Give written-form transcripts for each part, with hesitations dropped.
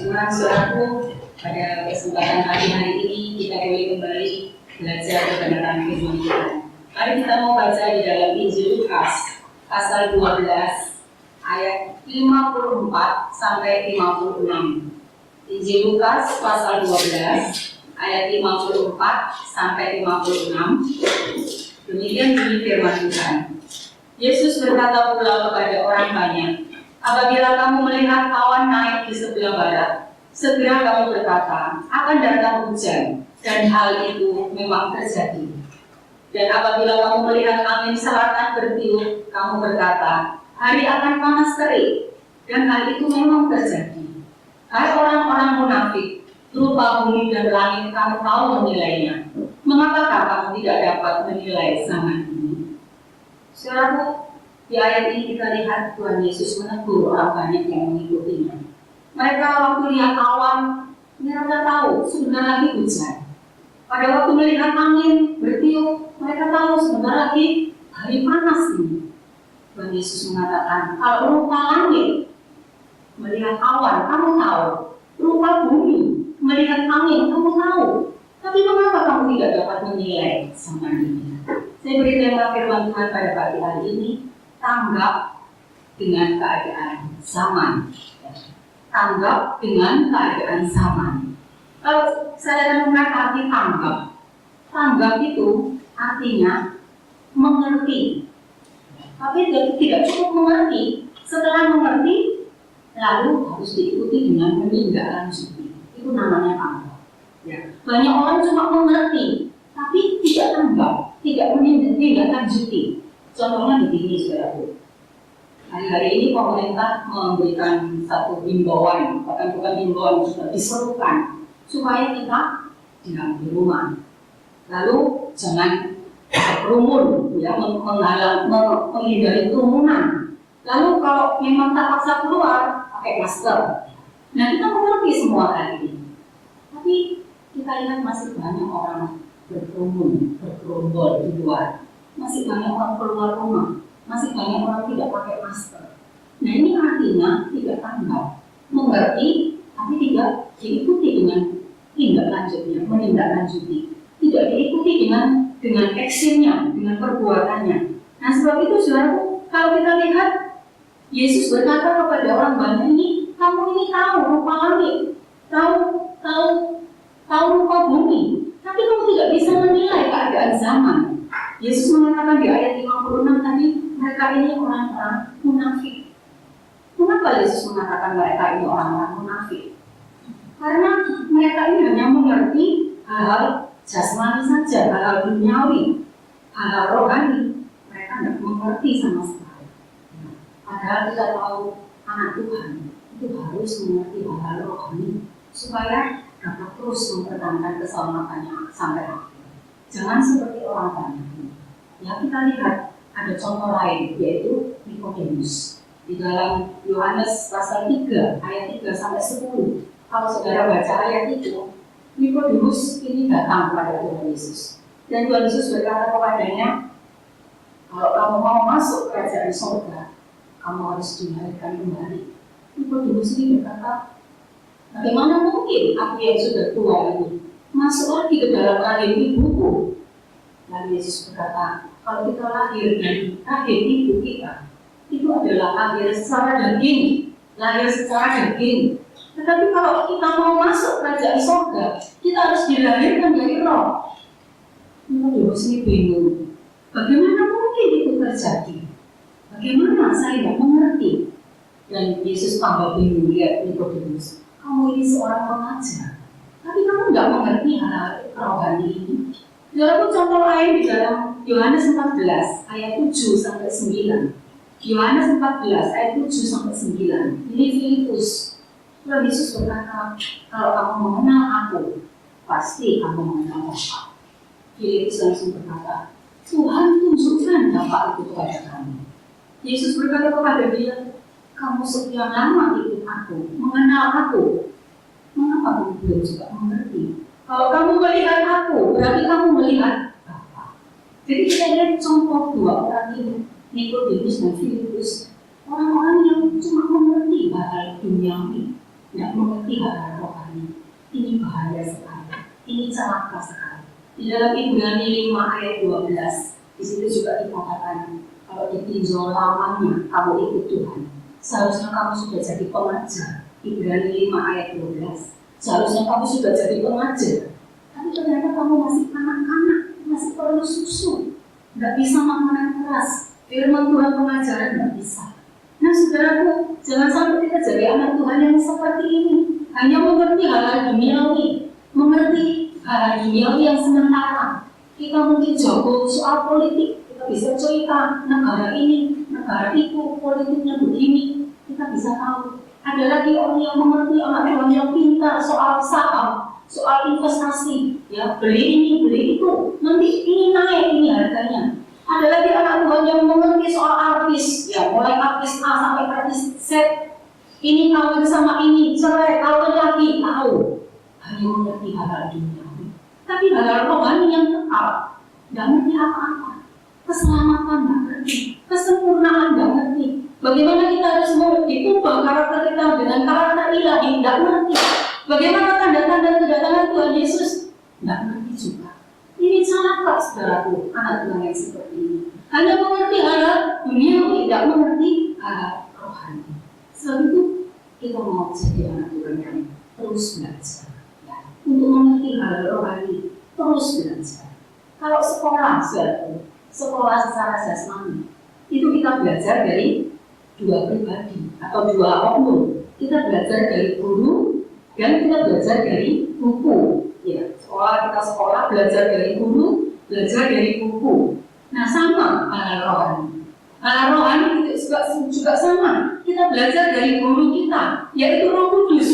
Saudara-saudaraku, pada kesempatan hari ini kita boleh kembali belajar kebenaran firman Tuhan. Mari kita mau baca di dalam Injil Lukas pasal 12 ayat 54 sampai 56. Injil Lukas pasal 12 ayat 54 sampai 56. Demikian bunyi firman Tuhan. Yesus berkata pula kepada orang banyak, apabila kamu melihat awan naik di sebelah barat, segera kamu berkata, akan datang hujan, dan hal itu memang terjadi. Dan apabila kamu melihat angin selatan bertiup, kamu berkata, hari akan panas terik, dan hal itu memang terjadi. Hai orang-orang munafik, rupa bumi dan langit kamu tahu menilainya. Mengapakah kamu tidak dapat menilai zaman ini? Saudaraku, di ayat ini kita lihat Tuhan Yesus menegur orang banyak yang mengikutinya. Mereka waktu lihat awan, mereka tahu sebentar lagi hujan. Pada waktu melihat angin bertiup, mereka tahu sebentar lagi hari panas ini. Tuhan Yesus mengatakan, kalau rupa langit melihat awan, kamu tahu. Rupa bumi melihat angin, kamu tahu. Tapi mengapa kamu tidak dapat menilai zaman ini? Saya beri tema firman Tuhan pada pagi hari ini, tanggap dengan keadaan zaman. Tanggap dengan keadaan zaman. Kalau saya mengatakan arti tanggap itu artinya mengerti. Tapi tidak cukup mengerti. Setelah mengerti, lalu harus diikuti dengan menindaklanjuti. Itu namanya tanggap. Ya. Banyak orang cuma mengerti, tapi tidak tanggap, tidak menindaklanjuti. Contohnya begini, saudaraku. Hari-hari ini pemerintah memberikan satu himbauan, bahkan bukan himbauan, sudah diserukan supaya kita diam di rumah. Lalu jangan berkerumun, ya, menghindari kerumunan. Lalu kalau memang terpaksa keluar, pakai masker. Nah, kita mengerti semua hal ini. Tapi kita lihat masih banyak orang berkerumun, bergerombol di luar. Masih banyak orang keluar rumah. Masih banyak orang tidak pakai masker. Nah, ini artinya tidak tanggap, mengerti, tapi tidak diikuti dengan menindaklanjuti. Tidak diikuti dengan actionnya, dengan perbuatannya. Nah, sebab itu saudaraku, kalau kita lihat Yesus berkata kepada orang banyak ini, kamu ini tahu rupa langit, tahu rupa bumi, tapi kamu tidak bisa menilai keadaan zaman. Yesus mengatakan di ayat 56 tadi, mereka ini orang-orang munafik. Mengapa Yesus mengatakan mereka ini orang-orang munafik? Karena mereka ini hanya mengerti hal-hal jasmani saja, hal-hal duniawi, hal-hal rohani. Mereka tidak mengerti sama sekali. Padahal kita tahu anak Tuhan itu harus mengerti hal-hal rohani supaya dapat terus mempertahankan keselamatannya sampai akhir. Jangan seperti orang banyak. Ya, kita lihat ada contoh lain, yaitu Nikodemus. Di dalam Yohanes pasal 3 ayat 3 sampai 10. Kalau saudara baca ayat itu, Nikodemus ini datang kepada Tuhan Yesus. Dan Tuhan Yesus berkata kepadanya, kalau kamu mau masuk kerajaan surga, kamu harus dilahirkan kembali. Nikodemus ini berkata, bagaimana mungkin aku yang sudah tua ini masuk lagi ke dalam rahim ibuku? Lalu Yesus berkata, kalau kita lahir dari rahim ibu kita, itu adalah lahir secara daging, Tetapi kalau kita mau masuk kerajaan surga, kita harus dilahirkan dari roh. Nikodemus ini bingung. Bagaimana mungkin itu terjadi? Bagaimana saya tidak mengerti? Dan Yesus tambah bingung, lihat Nikodemus, kamu ini seorang pengajar, tapi kamu tidak mengerti hal rohani ini. Dalam contoh lain di dalam Yohanes 14 ayat 7 sampai 9. Yohanes 14 ayat 7 sampai 9. Ini Filipus. Tuhan Yesus berkata, kalau kamu mengenal aku, pasti kamu mengenal Bapa. Filipus langsung berkata, Tuhan tunjukkan Bapa itu kepada kami. Yesus berkata kepada dia, kamu sekian lama ikut aku, mengenal aku. Mengapa kamu belum juga mengerti? Kalau kamu melihat aku, berarti kamu melihat Bapa. Jadi kita lihat contoh dua orang ini, Nikodemus dan Filipus, orang-orang yang cuma mengerti hal duniawi, tidak mengerti hal rohani. Ini bahaya sekali, ini celaka sekali. Di dalam Ibrani 5 ayat 12, di situ juga dikatakan kalau ditinjau lamanya kamu ikut Tuhan, seharusnya kamu sudah jadi pengajar. Ibrani 5 ayat 12, seharusnya kamu sudah jadi pengajar, tapi ternyata kamu masih anak-anak, masih perlu susu, nggak bisa makanan keras. Firman Tuhan pengajaran nggak bisa. Nah saudaraku, jangan sampai kita jadi anak Tuhan yang seperti ini, hanya mengerti hal-hal duniawi, mengerti hal-hal duniawi yang sementara. Kita mungkin jago soal politik, kita bisa cerita negara ini, negara itu, politiknya begini, kita bisa tahu. Ada lagi orang yang mengerti, anak Tuhan yang pintar soal saham, soal investasi, ya beli ini, beli itu, nanti ini naik, ini harganya. Ada lagi anak Tuhan yang mengerti soal artis, ya mulai artis A sampai artis Z, ini kawin sama ini, cerai, kawin lagi, tahu. Hanya mengerti hal-hal duniawi. Tapi hal-hal rohani yang kekal, tidak ngerti apa-apa. Keselamatan tidak ngerti, kesempurnaan tidak ngerti. Bagaimana kita harus diubah karakter kita dengan karakter ilahi, tidak ngerti. Bagaimana tanda-tanda kedatangan Tuhan Yesus, tidak ngerti juga. Ini celaka saudaraku, anak Tuhan yang seperti ini. Hanya mengerti hal-hal duniawi, tidak mengerti hal rohani. Sebab itu kita mau jadi anak Tuhan yang terus belajar, ya, untuk mengerti hal rohani, terus belajar. Kalau sekolah, sekolah secara jasmani, itu kita belajar dari dua pribadi atau dua oknum. Kita belajar dari guru dan kita belajar dari buku. Ya, kita sekolah belajar dari guru, belajar dari buku. Nah sama hal rohani. Hal rohani itu juga sama. Kita belajar dari guru kita, yaitu Roh Kudus,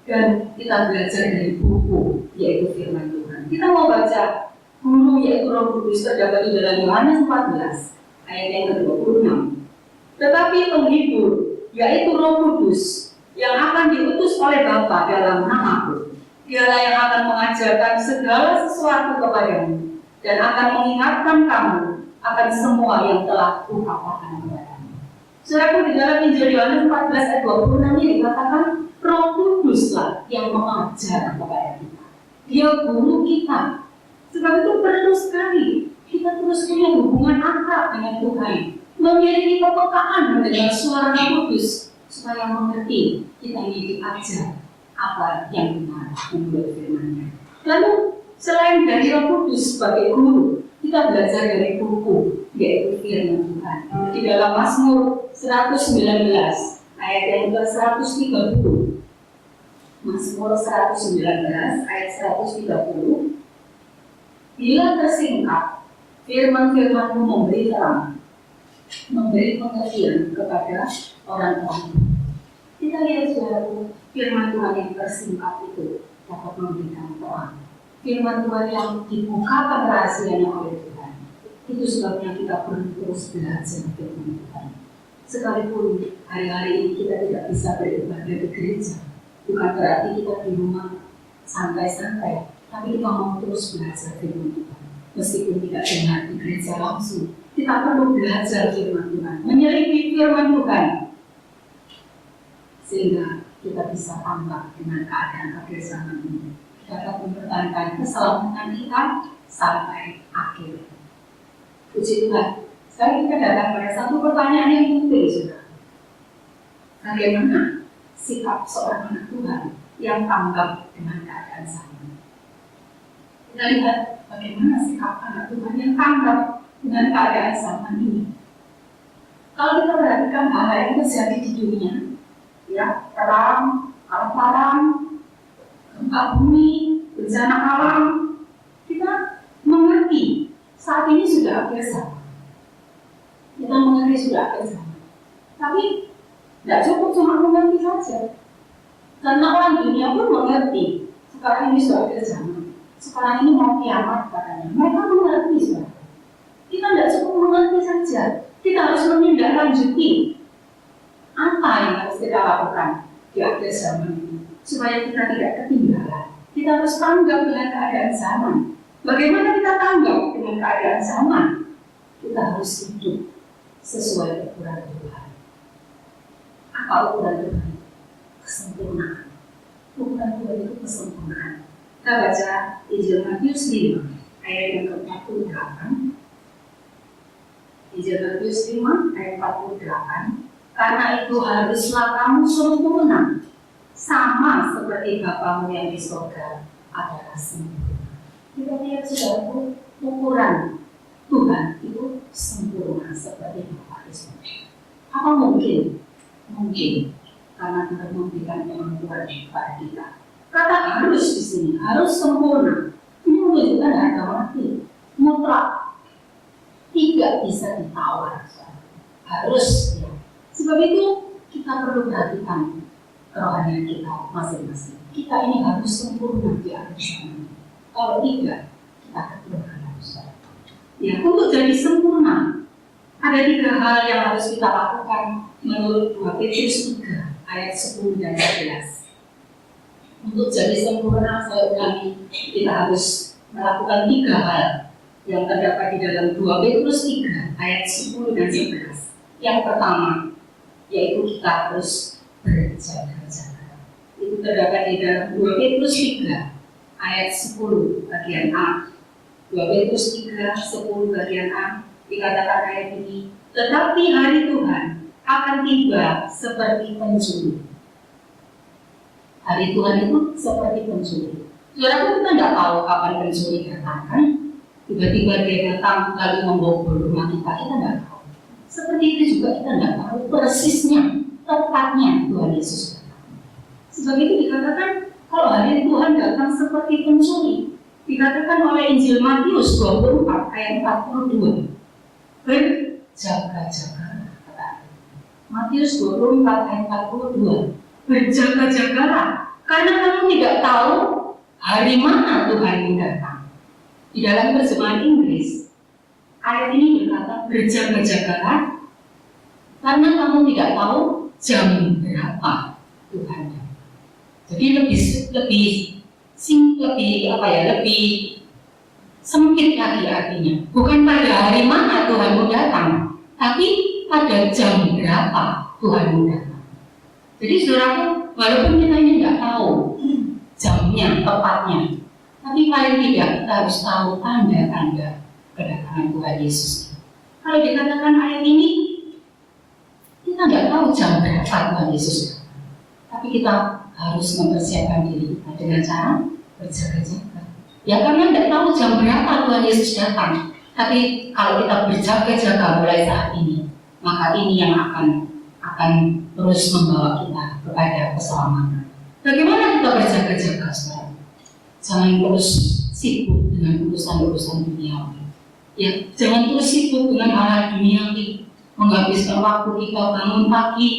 dan kita belajar dari buku, yaitu Firman Tuhan. Kita mau baca guru yaitu Roh Kudus terdapat di dalam Yohanes 14 ayat yang ke-26. Tetapi penghibur yaitu Roh Kudus yang akan diutus oleh Bapa dalam namaku, dialah yang akan mengajarkan segala sesuatu kepadamu dan akan mengingatkan kamu akan semua yang telah kukatakan kepadamu. Saudaraku, di dalam Injil Yohanes 14 ayat 26 ini dikatakan Roh Kuduslah yang mengajar kepada kita. Dia guru kita. Sebab itu perlu sekali kita terus punya hubungan akrab dengan Tuhan, memiliki kepekaan mendengar suara Roh Kudus supaya mengerti kita ini diajar apa yang benar menurut firman-Nya. Lalu selain dari Roh Kudus sebagai guru, kita belajar dari buku, yaitu firman Tuhan. Di dalam Mazmur 119 ayat yang ke-130, Mazmur 119 ayat 130, bila tersingkap, firman-firman-Mu memberi terang, memberi pengertian kepada orang-orang. Kita lihat saudaraku, firman Tuhan yang tersingkap itu dapat memberikan terang. Firman Tuhan yang dibukakan rahasianya oleh Tuhan. Itu sebabnya kita perlu terus belajar firman Tuhan. Sekalipun hari-hari ini kita tidak bisa beribadah di gereja, bukan berarti kita di rumah santai-santai, tapi kita mau terus belajar firman Tuhan. Meskipun tidak dengar di gereja langsung, kita perlu belajar firman Tuhan, menyelidiki firman Tuhan, sehingga kita bisa tambah dengan keadaan akhir zaman ini. Kita dapat mempertahankan keselamatan kita sampai akhir. Puji Tuhan. Sekarang kita datang pada satu pertanyaan yang penting, saudara. Bagaimana sikap seorang anak Tuhan yang tanggap dengan keadaan zaman? Kita lihat bagaimana sikap anak Tuhan yang tanggap dengan keadaan zaman ini. Kalau kita perhatikan hal yang terjadi di dunia, ya, perang, kelaparan, gempa bumi, bencana alam, kita mengerti saat ini sudah akhir zaman. Kita mengerti sudah akhir zaman. Tapi tidak cukup cuma mengerti saja. Karena orang dunia pun mengerti sekarang ini sudah akhir zaman. Sekarang ini mau kiamat katanya. Mereka mengerti sudah. Kita tidak cukup mengerti saja. Kita harus menindaklanjuti apa yang harus kita lakukan di akhir zaman ini supaya kita tidak ketinggalan. Kita harus tanggap dengan keadaan zaman. Bagaimana kita tanggap dengan keadaan zaman? Kita harus hidup sesuai ukuran Tuhan. Apa ukuran Tuhan? kesempurnaan. Bukan Tuhan itu kesempurnaan. Kita baca Injil Matius 5 ayat yang ke-48. Injil Matius 5 ayat 48. Karena itu haruslah kamu sempurna, sama seperti Bapamu yang di surga adalah sempurna. Kita lihat sudah ukuran Tuhan itu sempurna seperti Bapa di surga. Apa mungkin? Mungkin karena Tuhan memberikan kemampuan kepada kita. Kata harus di sini, harus sempurna. Ini menunjukkan harga mati, mutlak, tidak bisa ditawar. Harus ya. Sebab itu kita perlu perhatikan kerohanian kita masing-masing. Kita ini harus sempurna di atas sana. Kalau tidak, kita akan berhalangan. Ya, untuk jadi sempurna, ada 3 hal yang harus kita lakukan menurut 2 Petrus 3 ayat 10 dan 11. Untuk jadi sempurna, saya ulangi, kita harus melakukan 3 hal yang terdapat di dalam 2 Petrus 3 ayat 10 dan 11. Yang pertama, yaitu kita harus berjaga-jaga. Itu terdapat di dalam 2 Petrus 3 ayat 10 bagian A. 2 Petrus 3 10 bagian A dikatakan ayat ini, tetapi hari Tuhan akan tiba seperti pencuri. Hari Tuhan itu seperti pencuri. Saudara, kita tidak tahu kapan pencuri datang kan? Tiba-tiba dia datang lalu membobol rumah kita tidak tahu. Seperti itu juga kita tidak tahu persisnya, tepatnya Tuhan Yesus datang. Sebab itu dikatakan kalau hari Tuhan datang seperti pencuri, dikatakan oleh Injil Matius 24 ayat 42. Berjaga-jaga. Matius 24 ayat 42. Berjaga-jagalah, karena kamu tidak tahu hari mana Tuhan datang. Di dalam terjemahan Inggris, ayat ini berkata berjaga-jagalah, karena kamu tidak tahu jam berapa Tuhan datang. Jadi lebih sempit lagi artinya. Bukan pada hari mana Tuhan datang, tapi pada jam berapa Tuhan datang. Jadi saudaraku, walaupun kita ini tidak tahu jamnya, tepatnya, tapi paling tidak kita harus tahu tanda-tanda kedatangan Tuhan Yesus. Kalau dikatakan ayat ini, kita tidak tahu jam berapa Tuhan Yesus datang, tapi kita harus mempersiapkan diri kita dengan cara berjaga-jaga. Ya, karena tidak tahu jam berapa Tuhan Yesus datang, tapi kalau kita berjaga-jaga mulai saat ini, maka ini yang akan terus membawa kita kepada keselamatan. Bagaimana kita berjaga-jaga sekarang? Jangan terus sibuk dengan urusan-urusan duniawi. Ya, jangan terus sibuk dengan hal duniawi, menghabiskan waktu kita bangun pagi,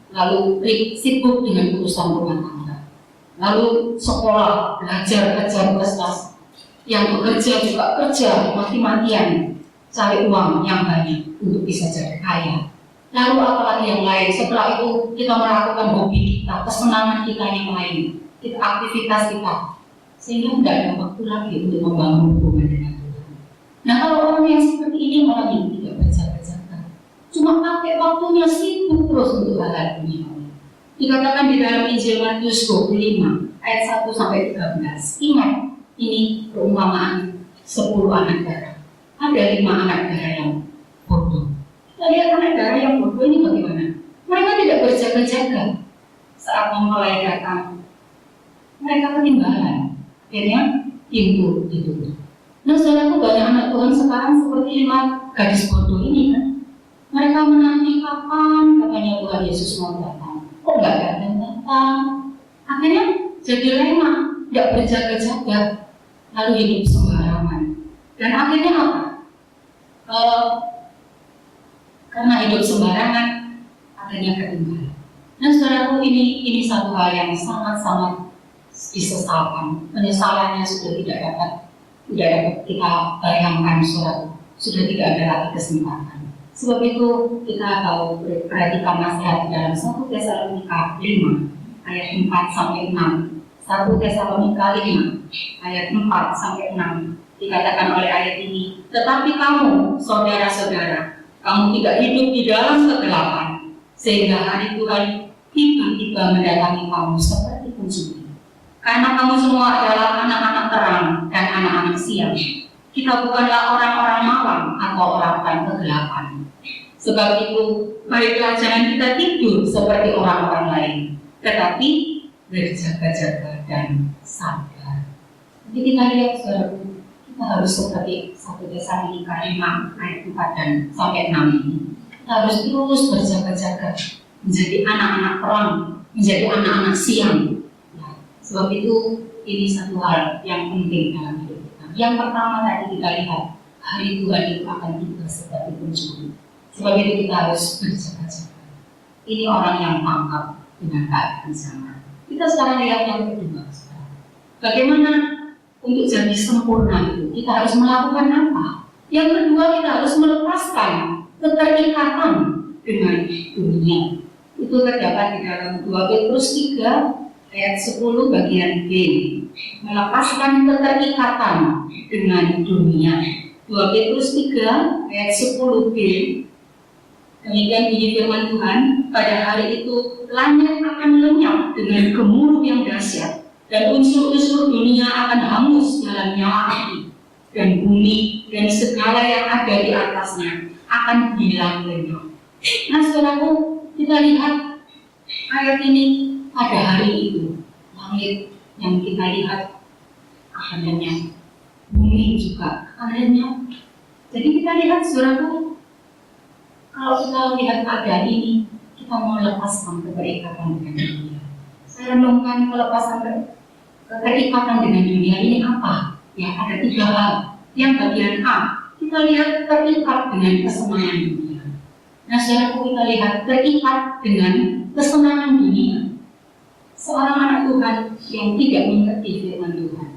lalu sibuk dengan urusan rumah tangga, lalu sekolah, belajar, kejar prestasi. Yang bekerja juga kerja mati-matian, cari uang yang banyak untuk bisa jadi kaya. Lalu apalagi yang lain, setelah itu kita melakukan hobi kita, kesenangan kita yang lain, aktivitas kita, sehingga tidak ada waktu lagi untuk membangun hubungan dengan Tuhan. Nah, kalau orang yang seperti ini, orang yang tidak berjaga-jaga, cuma pakai waktunya sibuk terus untuk hal-hal duniawi. Dikatakan di dalam Injil Matius 25 ayat 1 sampai 13. Ingat, ini perumpamaan 10 anak darah. Ada 5 anak darah yang bodoh. Kita lihat anak darah yang bodoh ini bagaimana? Mereka tidak berjaga-jaga. Saat mempelai datang, mereka ketinggalan. Akhirnya pintu ditutup. Nah, saudaraku, banyak anak Tuhan sekarang seperti 5 gadis bodoh ini kan. Mereka menanti kapan katanya Tuhan Yesus mau datang. Kok nggak datang-datang? Akhirnya jadi lengah, tidak berjaga-jaga, lalu hidup sembarangan. Dan akhirnya apa? Karena hidup sembarangan, akhirnya ketinggalan. Nah, saudaraku, ini satu hal yang sangat-sangat disesalkan. Penyesalannya sudah tidak dapat kita bayangkan, saudara. Sudah tidak ada lagi kesempatan. Sebab itu kita tahu perhatikan nasihat dalam 1 Tesalonika 5 ayat 4 sampai 6. 1 Tesalonika 5 ayat 4 sampai 6 dikatakan oleh ayat ini, tetapi kamu, saudara-saudara, kamu tidak hidup di dalam kegelapan, sehingga hari Tuhan tiba-tiba mendatangi kamu seperti pencuri. Karena kamu semua adalah anak-anak terang dan anak-anak siang. Kita bukanlah orang-orang malam atau orang-orang kegelapan. Sebab itu, baiklah jangan kita tidur seperti orang-orang lain, tetapi berjaga-jaga dan sabar. Jadi kita lihat saudaraku, kita harus seperti 1 Tesalonika 5 ayat 4 dan sampai 6 ini. Kita harus terus berjaga-jaga, menjadi anak-anak terang, menjadi anak-anak siang. Ya, sebab itu ini satu hal yang penting dalam hidup kita. Yang pertama tadi kita lihat, hari Tuhan itu akan tiba seperti pencuri. Sebab itu kita harus berjaga-jaga. Ini orang yang tangkap dengan keadaan zaman. Kita sekarang lihat yang kedua. Bagaimana untuk jadi sempurna itu? Kita harus melakukan apa? Yang kedua, kita harus melepaskan keterikatan dengan dunia. Itu terdapat di dalam 2 Petrus 3 ayat 10 bagian B. Melepaskan keterikatan dengan dunia. 2 Petrus 3 ayat 10 B. Demikian bunyi firman Tuhan, pada hari itu langit akan lenyap dengan gemuruh yang dahsyat, dan unsur-unsur dunia akan hangus dalam nyala api, dan bumi dan segala yang ada di atasnya akan hilang lenyap. Nah saudaraku, kita lihat ayat ini pada hari itu, langit yang kita lihat akan lenyap, bumi juga akan lenyap. Jadi kita lihat saudaraku, kalau kita lihat keadaan ini, kita mau lepaskan keterikatan dengan dunia. Saya renungkan melepaskan keterikatan dengan dunia ini apa? Ya, ada 3 hal. Yang bagian A, kita lihat terikat dengan kesenangan dunia. Nah, saudaraku, kita lihat terikat dengan kesenangan dunia. Seorang anak Tuhan yang tidak mengerti firman Tuhan,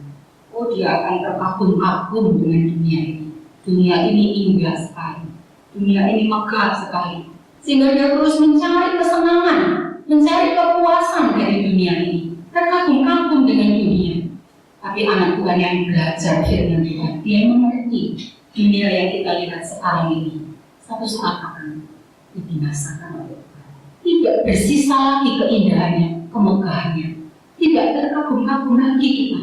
dia akan terkagum-kagum dengan dunia ini. Dunia ini indah sekali. Dunia ini megah sekali, sehingga dia terus mencari kesenangan, mencari kepuasan dari dunia ini, terkagum-kagum dengan dunia. Tapi anak Tuhan yang belajar firman Tuhan, dia mengerti dunia yang kita lihat sekarang ini satu saat akan dibinasakan oleh Tuhan. Tidak bersisa lagi keindahannya, kemegahannya, tidak terkagum-kagum lagi kita.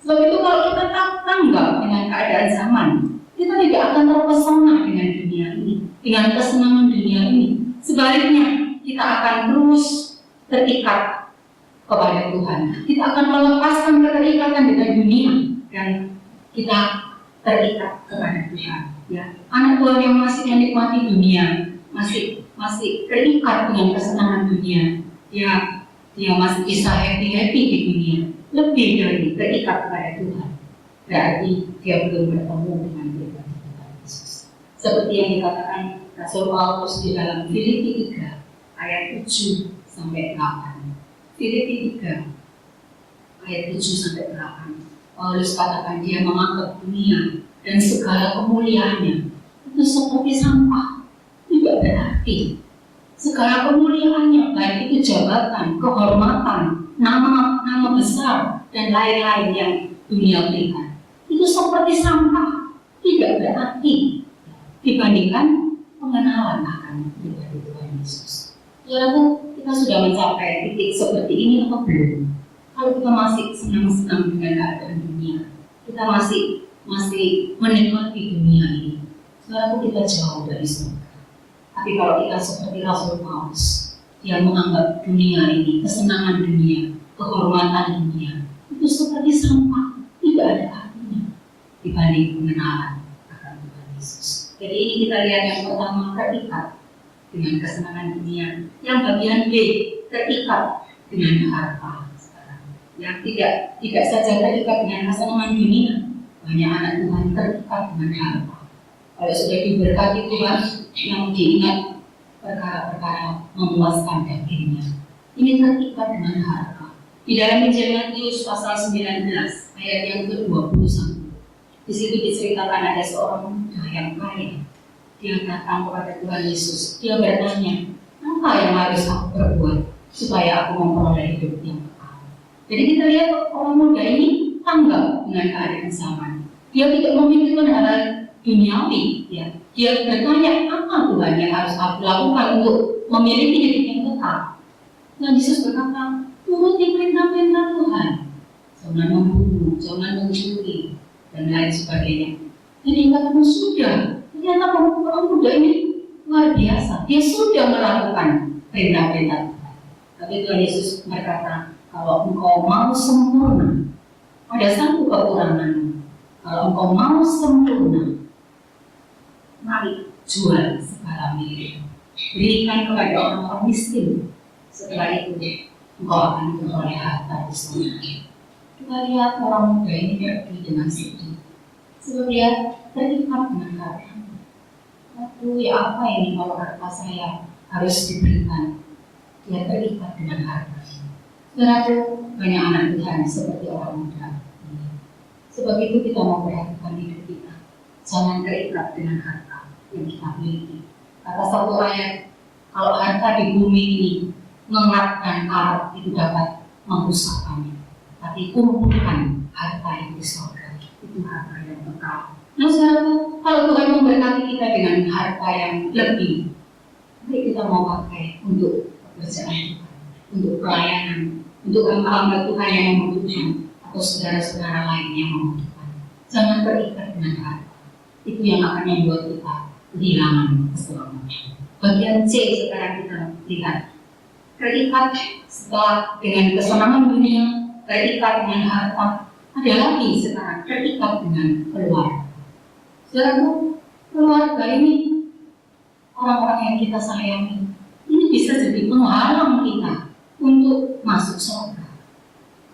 Sebab itu kalau kita tanggap dengan keadaan zaman, kita tidak akan terpesona dengan dunia ini, dengan kesenangan dunia ini. Sebaliknya, kita akan terus terikat kepada Tuhan. Kita akan melepaskan keterikatan dengan dunia dan kita terikat kepada Tuhan. Ya, anak Tuhan yang masih menikmati dunia, masih terikat dengan kesenangan dunia. Dia masih bisa happy di dunia, lebih dari terikat kepada Tuhan. Berarti dia belum bertemu dengan Tuhan Yesus. Seperti yang dikatakan Rasul Paulus di dalam Filipi 3 ayat 7 sampai 8. Filipi 3 ayat 7 sampai 8. Paulus katakan dia menganggap dunia dan segala kemuliaannya itu seperti sampah, tidak berarti. Segala kemuliaannya, baik itu jabatan, kehormatan, nama besar dan lain-lain yang dunia berikan, itu seperti sampah, tidak berarti dibandingkan pengenalan akan pribadi Tuhan Yesus. Saudaraku, kita sudah mencapai titik seperti ini atau belum? Kalau kita masih senang-senang dengan keadaan dunia, kita masih menikmati dunia ini, saudaraku, kita jauh dari surga. Tapi kalau kita seperti Rasul Paulus, dia menganggap dunia ini, kesenangan dunia, kehormatan dunia, itu seperti sampah, tidak ada artinya dibanding pengenalan akan Tuhan Yesus. Jadi ini kita lihat yang pertama, terikat dengan kesenangan dunia. Yang bagian B, terikat dengan harta sekarang. Yang tidak saja terikat dengan kesenangan dunia, banyak anak Tuhan terikat dengan harta. Kalau sudah diberkati Tuhan, yang diingat perkara-perkara memuaskan dagingnya. Ini terikat dengan harta. Di dalam Injil Matius pasal 19 ayat yang ke-21, di situ diceritakan ada seorang muda yang kaya. Dia datang kepada Tuhan Yesus. Dia bertanya, apa yang harus aku berbuat supaya aku memperoleh hidup yang kekal? Jadi kita lihat orang muda ini tanggap dengan keadaan zaman. Dia tidak memikirkan hal duniawi. Ya. Dia bertanya, apa Tuhan yang harus aku lakukan untuk memiliki hidup yang kekal? Dan Yesus berkata, turuti perintah-perintah Tuhan. Jangan membunuh, jangan mencuri, dan lain sebagainya. Jadi katakan sudah, ternyata orang muda ini luar biasa. Dia sudah melakukan perintah-perintah Tuhan. Tapi Tuhan Yesus berkata, kalau engkau mau sempurna, ada satu kekurangan. Kalau engkau mau sempurna, mari jual segala milik, berikan kepada orang-orang miskin. Setelah itu, engkau akan memperoleh harta di surga. Kita lihat orang muda ini pergi dengan sedih, sebab dia terikat dengan harta. Aduh, ya apa ini kalau harta saya harus diberikan? Dia terikat dengan harta. Saudara, banyak anak Tuhan seperti orang muda. Sebab itu kita mau perhatikan hidup kita. Jangan terikat dengan harta yang kita miliki. Kata satu ayat, kalau harta di bumi ini mengat dan karat itu dapat merusakkannya. Tapi kumpulkan harta yang di surga, itu harta yang kekal. Nah saudara, kalau Tuhan memberkati kita dengan harta yang lebih, mari kita mau pakai untuk pekerjaan Tuhan, untuk pelayanan, untuk hamba Tuhan yang membutuhkan, atau saudara-saudara lain yang membutuhkan. Jangan terikat dengan harta. Itu yang akan membuat kita kehilangan keselamatan. Bagian C sekarang kita lihat. Terikat setelah dengan kesenangan dunia, terikat dengan harta. Ada lagi sekarang terikat dengan keluarga. Saudara, keluarga ini orang-orang yang kita sayangi. Ini bisa jadi penghalang kita untuk masuk surga.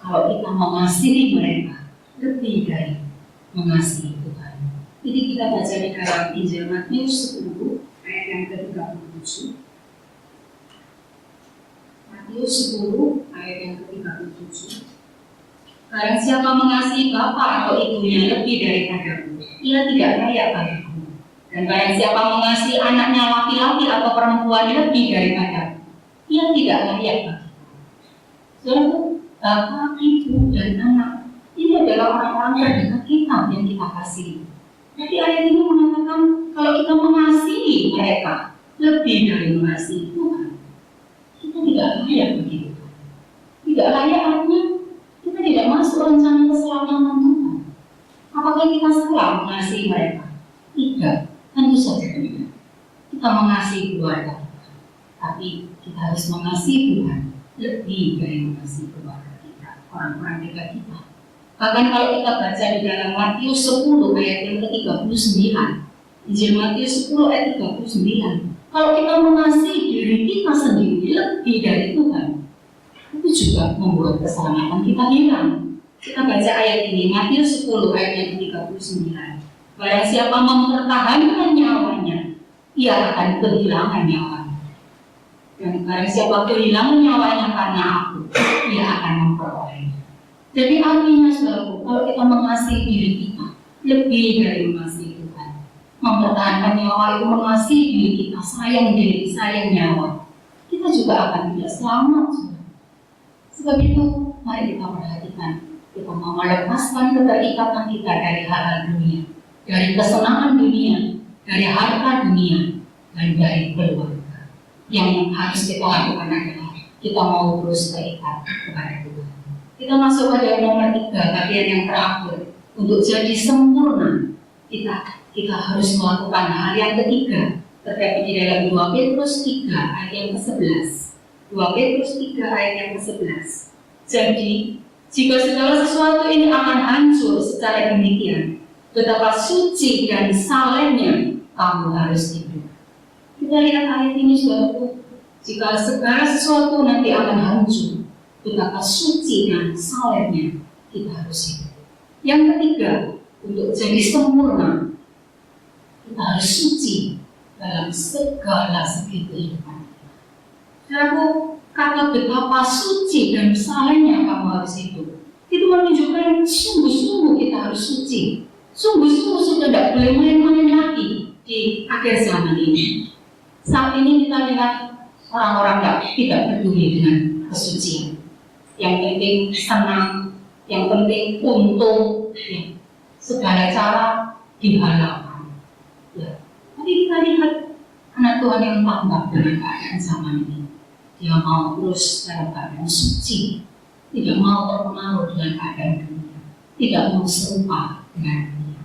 Kalau kita mengasihi mereka lebih dari mengasihi Tuhan. Jadi kita baca di dalam Injil Matius 10 ayat yang ke-37. Matius 10 ayat yang ke-37. Barang siapa mengasihi bapa atau ibunya lebih daripadaku, ia tidak layak bagiku. Dan barang siapa mengasihi anaknya laki-laki atau perempuan lebih daripadaku, ia tidak layak bagiku. Saudara, bapak, ibu, dan anak ini adalah orang-orang terdekat kita yang kita kasihi. Tapi ayat ini mengatakan kalau kita mengasihi mereka lebih dari mengasihi Tuhan, kita tidak layak begitu. Tidak layak artinya kita tidak masuk rencana keselamatan Tuhan. Apakah kita salah mengasihi mereka? Tidak, tentu saja tidak. Kita mengasihi keluarga kita, tapi kita harus mengasihi Tuhan lebih dari mengasihi keluarga kita, orang-orang dekat kita. Bahkan kalau kita baca di dalam Matius 10 ayat yang ke-39, Injil Matius 10 ayat 39, kalau kita mengasihi diri kita sendiri lebih dari Tuhan, itu juga membuat keselamatan kita hilang. Kita baca ayat ini, Matius 10 ayat yang ke-39. Barang siapa mempertahankan nyawanya, ia akan kehilangan nyawanya. Dan barang siapa kehilangan nyawanya karena aku, ia akan memperolehnya. Jadi artinya saudaraku, kalau kita mengasihi diri kita lebih dari mengasihi Tuhan, mempertahankan nyawa itu mengasihi diri kita, sayang diri, sayang nyawa, kita juga akan tidak selamat. Sebab itu, mari kita perhatikan, kita mau melepaskan keterikatan kita dari hal-hal dunia, dari kesenangan dunia, dari harta dunia, dan dari keluarga. Yang harus kita lakukan adalah kita mau terus terikat kepada Tuhan. Kita masuk pada nomor 3, bagian yang terakhir. Untuk jadi sempurna, kita harus melakukan hal yang ketiga, terdapat di dalam 2 Petrus 3 ayat yang ke-11. 2 Petrus 3 ayat yang ke-11. Jadi, jika segala sesuatu ini akan hancur secara demikian, betapa suci dan salehnya kamu harus hidup. Kita lihat ayat ini, saudaraku. Jika segala sesuatu nanti akan hancur, betapa suci dan salehnya kita harus hidup. Yang ketiga, untuk jadi sempurna, kita harus suci dalam segala segi kehidupan kita. Saudaraku, kata betapa suci dan salehnya kamu harus hidup, itu menunjukkan sungguh-sungguh kita harus suci. Sungguh-sungguh sudah tidak boleh main-main lagi di akhir zaman ini. Saat ini kita lihat orang-orang tidak peduli dengan kesucian. Yang penting senang, yang penting untung, ya. Segala cara dihalalkan. Ya. Tapi kita lihat anak Tuhan yang tambah dengan keadaan zaman ini. Dia mau terus dalam keadaan suci, tidak mau terpengaruh dengan keadaan dunia, tidak mau serupa dengan dunia.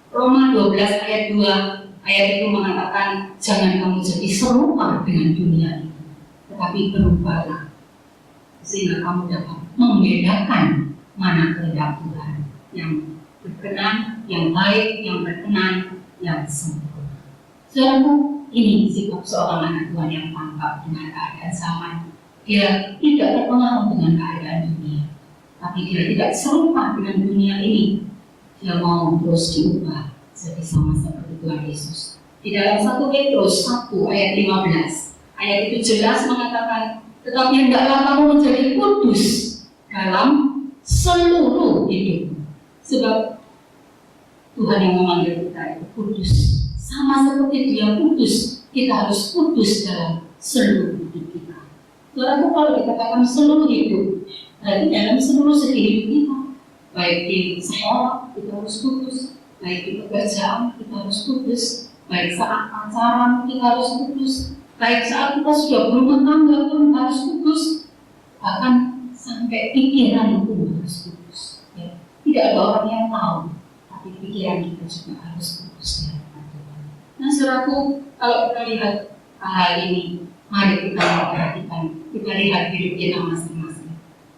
Roma 12 ayat 2 ayat itu mengatakan, jangan kamu jadi serupa dengan dunia ini, tetapi berubahlah sehingga kamu dapat membedakan mana kehendak Tuhan yang berkenan, yang baik, yang berkenan, yang sempurna. Saudaraku, ini sikap seorang anak Tuhan yang tanggap dengan keadaan zaman. Dia tidak terpengaruh dengan keadaan dunia, tapi dia tidak serupa dengan dunia ini. Dia mau terus diubah jadi sama seperti Tuhan Yesus. Di dalam 1 Petrus 1 ayat 15, ayat itu jelas mengatakan, tetapi hendaklah kamu menjadi kudus dalam seluruh hidup. Sebab Tuhan yang memanggil kita itu kudus. Sama seperti Dia kudus, kita harus kudus dalam seluruh hidup kita. Saudaraku, kalau dikatakan seluruh hidup, berarti dalam seluruh segi hidup kita, baik di sekolah kita harus kudus, baik di pekerjaan kita harus kudus, baik saat pacaran kita harus kudus, baik saat kita sudah berumah tangga pun harus kudus, bahkan sampai pikiran pun harus kudus. Ya. Tidak ada orang yang tahu, tapi pikiran kita juga harus kudus. Ya. Nah, saudaraku, kalau kita lihat hal ini, mari kita perhatikan, kita lihat hidup kita masing-masing.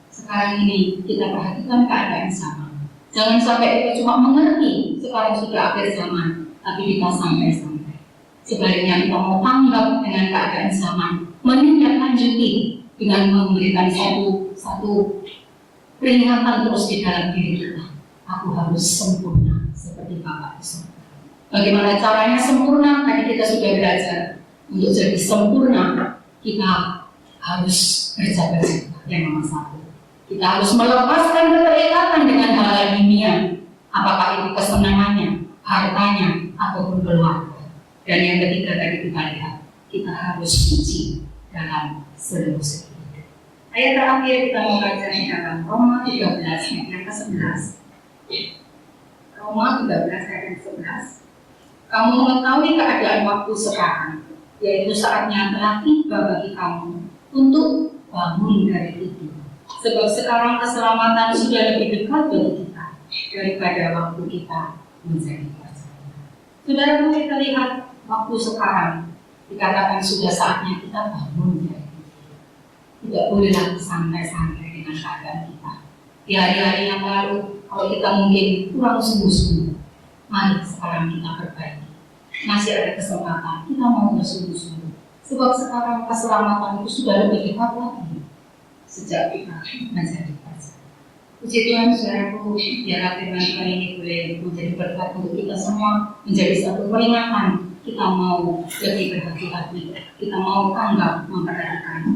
Sekarang ini kita perhatikan keadaan zaman. Jangan sampai kita cuma mengerti sekarang sudah akhir zaman, tapi kita sampai-sampai. Sebaliknya kita mau tanggap dengan keadaan zaman, menindaklanjuti dengan memberikan satu peringatan terus di dalam diri kita. Aku harus sempurna seperti Bapa di surga. Bagaimana caranya sempurna? Tadi kita sudah belajar. Untuk jadi sempurna, kita harus berjaga-jaga. Yang nomor 1, kita harus melepaskan keterikatan dengan hal dunia, apakah itu kesenangannya, hartanya, ataupun keluarga. Dan yang ketiga tadi kita lihat, kita harus suci dalam seluruh segi hidup. Ayat terakhir kita mau baca di dalam Roma 13 ayat ke-11. Roma 13 ayat ke-11. Kamu mengetahui keadaan waktu sekarang, yaitu saatnya telah tiba bagi kamu untuk bangun dari tidur. Sebab sekarang keselamatan sudah lebih dekat bagi kita daripada waktu kita menjadi percaya. Saudara, kita lihat waktu sekarang, dikatakan sudah saatnya kita bangun dari tidur. Tidak boleh lagi santai-santai dengan keadaan kita. Di hari-hari yang lalu, kalau kita mungkin kurang sungguh-sungguh, mari sekarang kita perbaiki. Masih ada kesempatan, kita mau bersungguh-sungguh. Sebab sekarang keselamatan itu sudah lebih dekat lagi sejak kita menjadi percaya. Puji Tuhan, saudaraku, biarlah firman Tuhan ini boleh menjadi berkat untuk kita semua, menjadi satu peringatan. Kita mau lebih berhati-hati, kita mau tanggap memperhatikan